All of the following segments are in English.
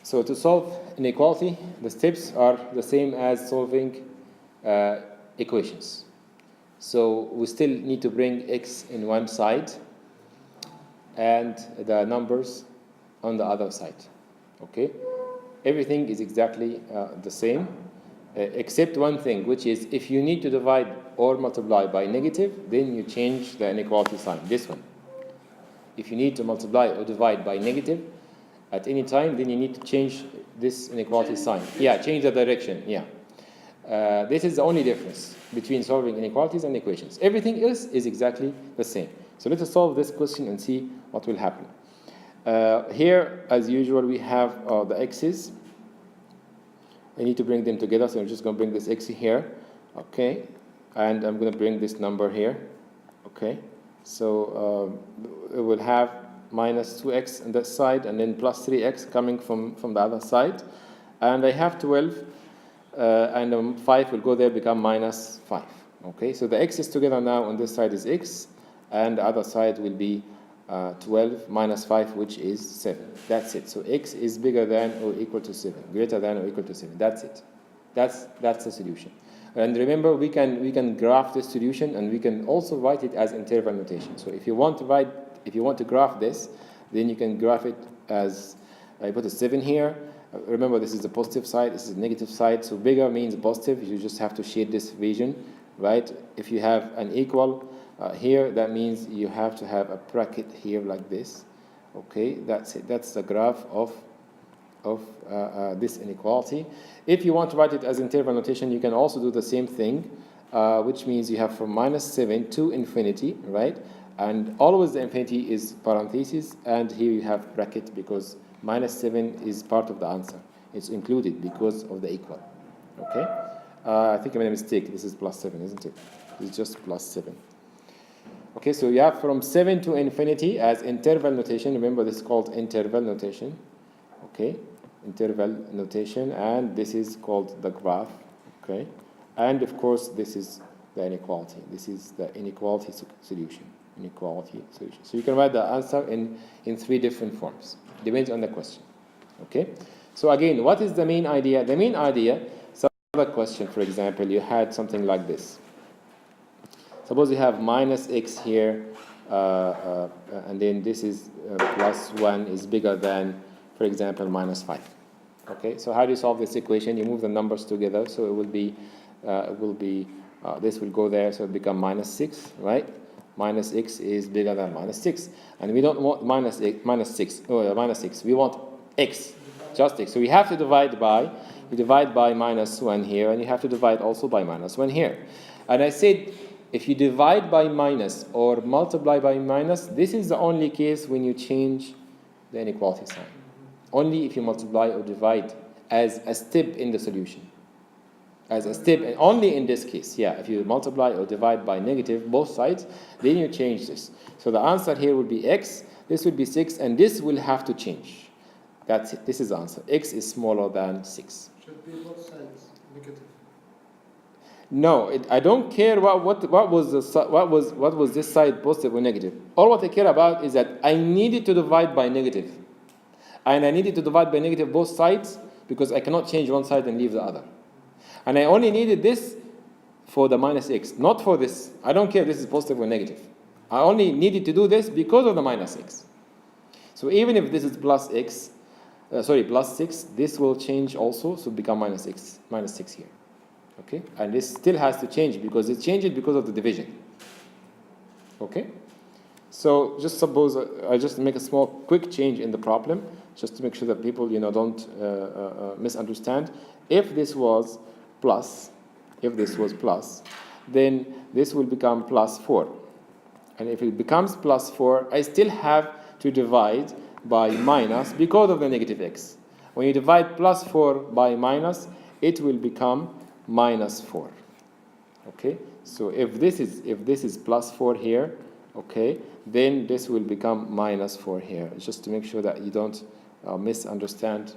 So to solve inequality, the steps are the same as solving equations. So we still need to bring x in one side and the numbers on the other side. Okay? Everything is exactly the same, except one thing, which is if you need to divide or multiply by negative, then you change the inequality sign, this one. If you need to multiply or divide by negative at any time, then you need to change this inequality sign. Yeah, change the direction, yeah. This is the only difference between solving inequalities and equations. Everything else is exactly the same. So let us solve this question and see what will happen. Here, as usual, we have the x's. I need to bring them together, so I'm just going to bring this x here, okay? And I'm going to bring this number here, okay? So it will have minus 2x on that side, and then plus 3x coming from the other side. And I have 12, and 5 will go there, become minus 5, okay? So the x's together now on this side is x, and the other side will be 12 minus 5, which is 7. That's it. So x is bigger than or equal to 7, greater than or equal to 7. That's it. That's the solution. And remember, we can graph this solution, and we can also write it as interval notation. So if you want to graph this, then you can graph it as, I put a 7 here. Remember, this is the positive side, this is the negative side. So bigger means positive. You just have to shade this region, right? If you have an equal here, that means you have to have a bracket here like this. Okay, that's it. That's the graph of this inequality. If you want to write it as interval notation, you can also do the same thing, which means you have from minus 7 to infinity, right? And always the infinity is parentheses, and here you have bracket because minus 7 is part of the answer. It's included because of the equal. Okay? I think I made a mistake. This is plus 7, isn't it? It's just plus 7. Okay, so you have from 7 to infinity as interval notation. Remember, this is called interval notation. Okay, interval notation, and this is called the graph. Okay, and of course, this is the inequality. This is the inequality solution. Inequality solution. So you can write the answer in 3 different forms. Depends on the question. Okay, so again, what is the main idea? The main idea, some other question, for example, you had something like this. Suppose you have minus x here, and then this is plus 1 is bigger than, for example, minus 5. Okay, so how do you solve this equation? You move the numbers together, so it will be, this will go there, so it will become minus 6, right? Minus x is bigger than minus 6. And we don't want minus 6. We want x, just x. So we have to divide by, you divide by minus 1 here, and you have to divide also by minus 1 here. And I said, if you divide by minus or multiply by minus, this is the only case when you change the inequality sign. Only if you multiply or divide as a step in the solution. As a step, and only in this case, yeah, if you multiply or divide by negative, both sides, then you change this. So the answer here will be x, this will be 6, and this will have to change. That's it. This is the answer. X is smaller than 6. Should be both sides negative. No, I don't care what was this side, positive or negative. All what I care about is that I needed to divide by negative, and I needed to divide by negative both sides because I cannot change one side and leave the other. And I only needed this for the minus x, not for this. I don't care if this is positive or negative. I only needed to do this because of the minus x. So even if this is plus x, plus 6, this will change also, so become minus 6 here. Okay, and this still has to change because it changed because of the division. Okay, so just suppose I just make a small quick change in the problem just to make sure that people don't misunderstand. If this was plus, then this will become plus 4, and if it becomes plus 4, I still have to divide by minus because of the negative x. When you divide plus 4 by minus, it will become minus 4. Okay, so if this is plus 4 here, okay, then this will become minus 4 here, just to make sure that you don't misunderstand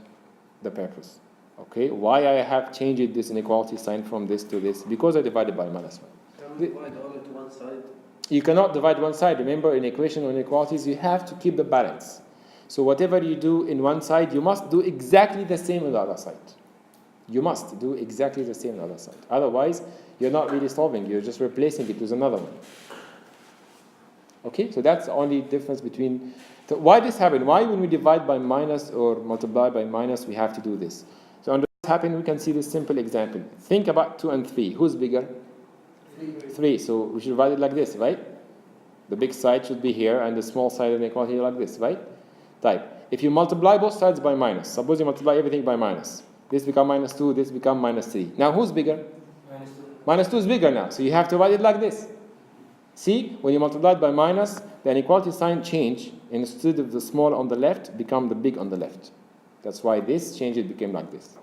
the purpose. Okay, why I have changed this inequality sign from this to this? Because I divided by minus 1. Can we divide only to one side? You cannot divide one side. Remember, in equation or inequalities, you have to keep the balance. So whatever you do in one side, you must do exactly the same on the other side. You must do exactly the same on the other side. Otherwise, you're not really solving. You're just replacing it with another one. Okay, so that's the only difference between... So why this happen? Why when we divide by minus or multiply by minus, we have to do this? So under this happen, we can see this simple example. Think about 2 and 3. Who's bigger? 3. So we should divide it like this, right? The big side should be here, and the small side of the inequality like this, right? Type. If you multiply both sides by minus, suppose you multiply everything by minus. This become minus 2, this become minus 3. Now who's bigger? Minus 2. Minus 2 is bigger now, so you have to write it like this. See, when you multiply it by minus, the inequality sign change. Instead of the small on the left, become the big on the left. That's why this change, it became like this.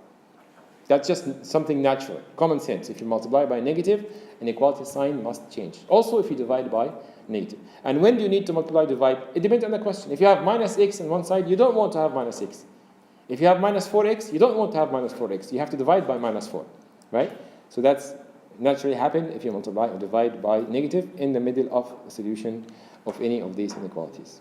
That's just something natural, common sense. If you multiply by negative, inequality sign must change. Also, if you divide by negative. And when do you need to multiply, divide? It depends on the question. If you have minus x on one side, you don't want to have minus x. If you have minus 4x, you don't want to have minus 4x. You have to divide by minus 4, right? So that's naturally happen if you multiply or divide by negative in the middle of a solution of any of these inequalities.